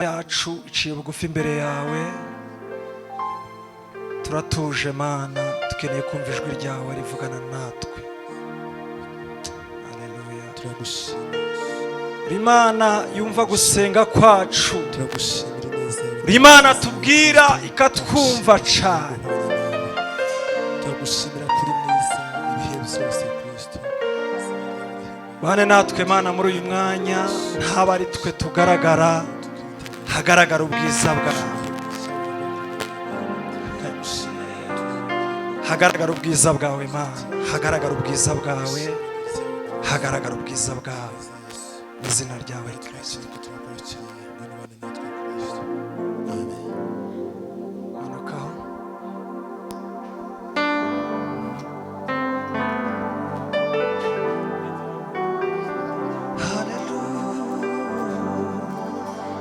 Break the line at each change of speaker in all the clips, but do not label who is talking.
yacu iciye bugufi imbere yawe, turatuje Mana, tukeneye kumva ijwi ryawe rivugana natwe. Haleluya. Turagushimira Imana yumva gusenga kwacu, turagushimira neza Imana tubwira ikatwumva cyane. Turagushimira kuri neza ibihe byose Kristo. Bane natwe Mana muri uyu mwanya, ntaba ari twe tugaragara, hagaragara ubwiza bwawe, hagaragara ubwiza bwawe Mana, hagaragara ubwiza bwawe, hagaragara ubwiza bwawe mu izina ryawe Kristo.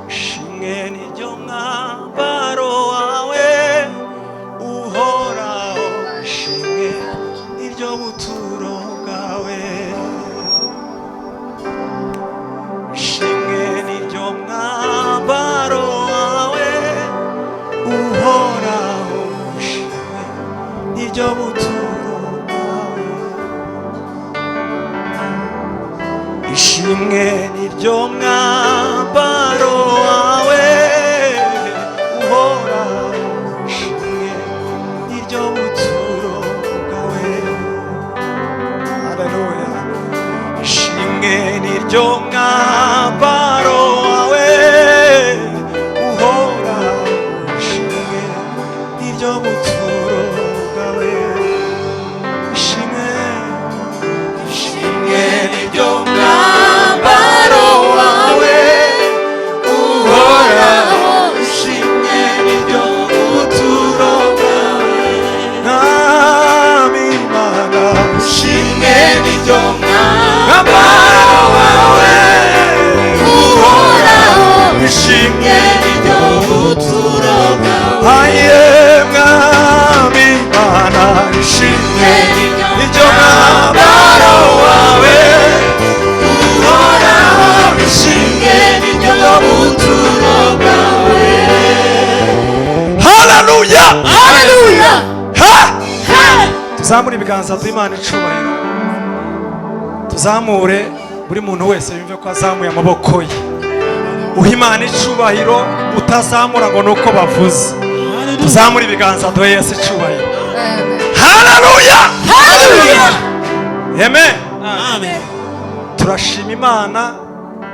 Ishimwe niryo mwambaro wawe uhoraho, ishimwe niryo buturo bwawe. Haleluya. Ishimwe niryo mwambaro wawe uhoraho, ishimwe niryo buturo bwawe. Ishimwe niryo mwambaro wawe uhoraho, ishimwe niryo buturo bwawe. Mwami Mana, ishimwe niryo mwambaro wawe uhoraho, ishimwe niryo buturo bwawe. Aye Mwami Mana, ishimwe niryo mwambaro wawe uhoraho, ishimwe niryo buturo bwawe. Haleluya, haleluya. Tuzamure ibiganza by'Imana icubahiro, tuzamure buri muntu wese yumve ko azamuye amaboko ye. Uha Imana icubahiro, utazamura ngo nuko bavuze. Tuzamure ibiganza duhe Yesu icubahiro. Haleluya, haleluya. Amen, amen. Turashima Imana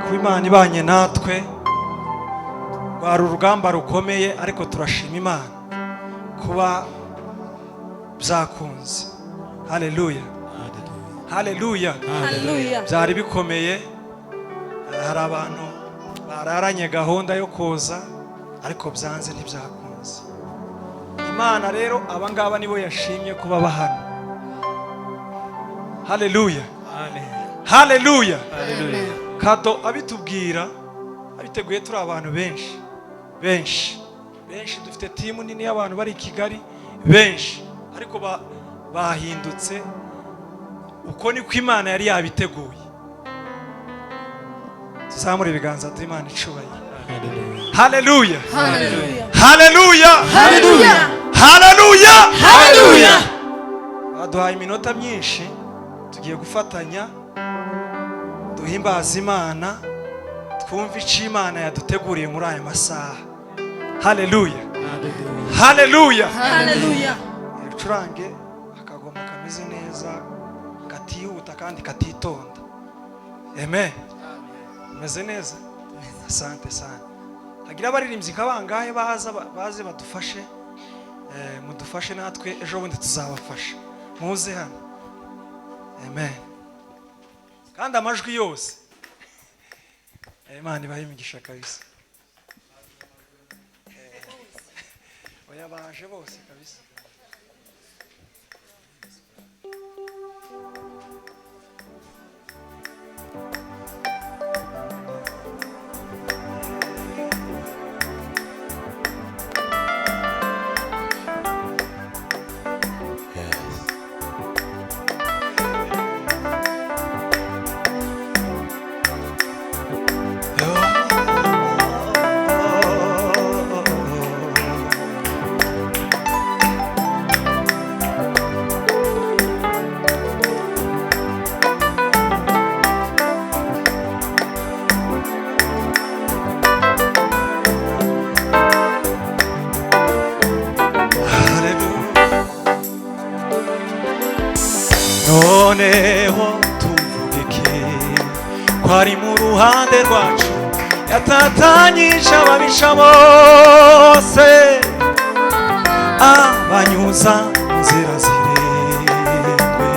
kuba Imana ibanye natwe. Rwari urugamba rukomeye, ariko turashima Imana kuba byakunze. Haleluya, haleluya, haleluya. Byari bikomeye, hari abantu bararanye gahunda yo kuza, ariko byanze ntibyakunze. Imana rero abangaba nibo yashimye kuba bahana. Haleluya, haleluya. Kado abitubwira, abiteguye turi abantu benshi benshi, dufite timu nini y'abantu bari i Kigali benshi, ariko bahindutse uko niko Imana yari yabiteguye. Tuzamure ibiganza by'Imana icubahiro. Haleluya, haleluya, haleluya, haleluya, haleluya, haleluya. Baduhaye iminota myinshi, tugiye gufatanya duhimbaza Imana, twumve icyo Imana yaduteguriye muri aya masaha. Haleluya, haleluya, haleluya. Curange akagoma kameze neza, katihuta kandi katitonda. Amen. Meze neza. Asante sana. Hagira abaririmbyi kabangahe baze badufashe, mudufashe natwe ejo bundi tuzabafasha. Muze hano. Amen. Kandi amajwi yose Imana ibahe imigisha kabisa. Oya baje bose kabisa. kwari mu ruhande rwacu yatatanyije ababisha bose abanyuza inzira zirindwi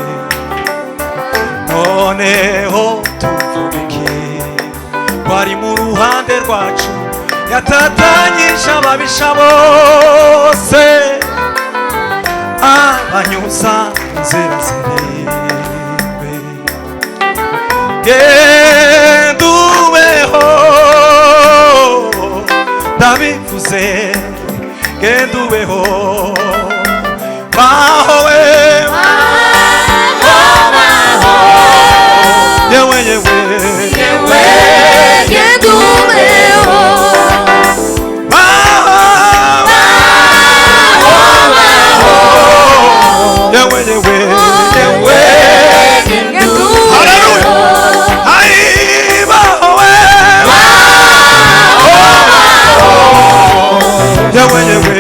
noneho tuvugike kwari mu ruhande rwacu yatatanyije ababisha bose abanyuza inzira zirindwi genda ubeho ndabivuze genda ubeho baho we yewe yewe
yewe genda ubeho
yewe yewe yewe hallelujah ai baho we yewe yewe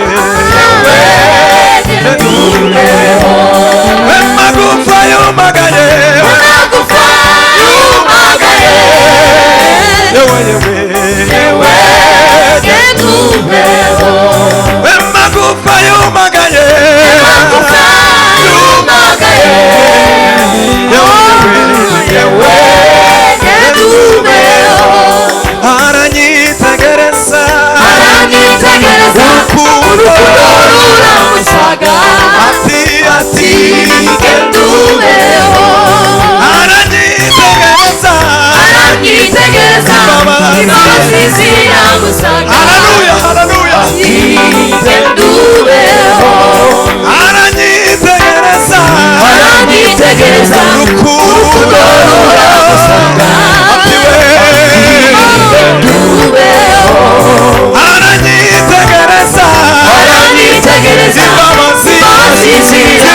magufa yumagaye yewe yewe magufa yumagaye aranyitegereza urukundo ruramusaga ati
genda ubeho
aranyitegereza
imbabazi ziramusaga
haleluya haleluya
genda ubeho
aranyitegereza
urukundo ruramusaga
ati we
genda ubeho
aranyitegereza
imbabazi ziramusaga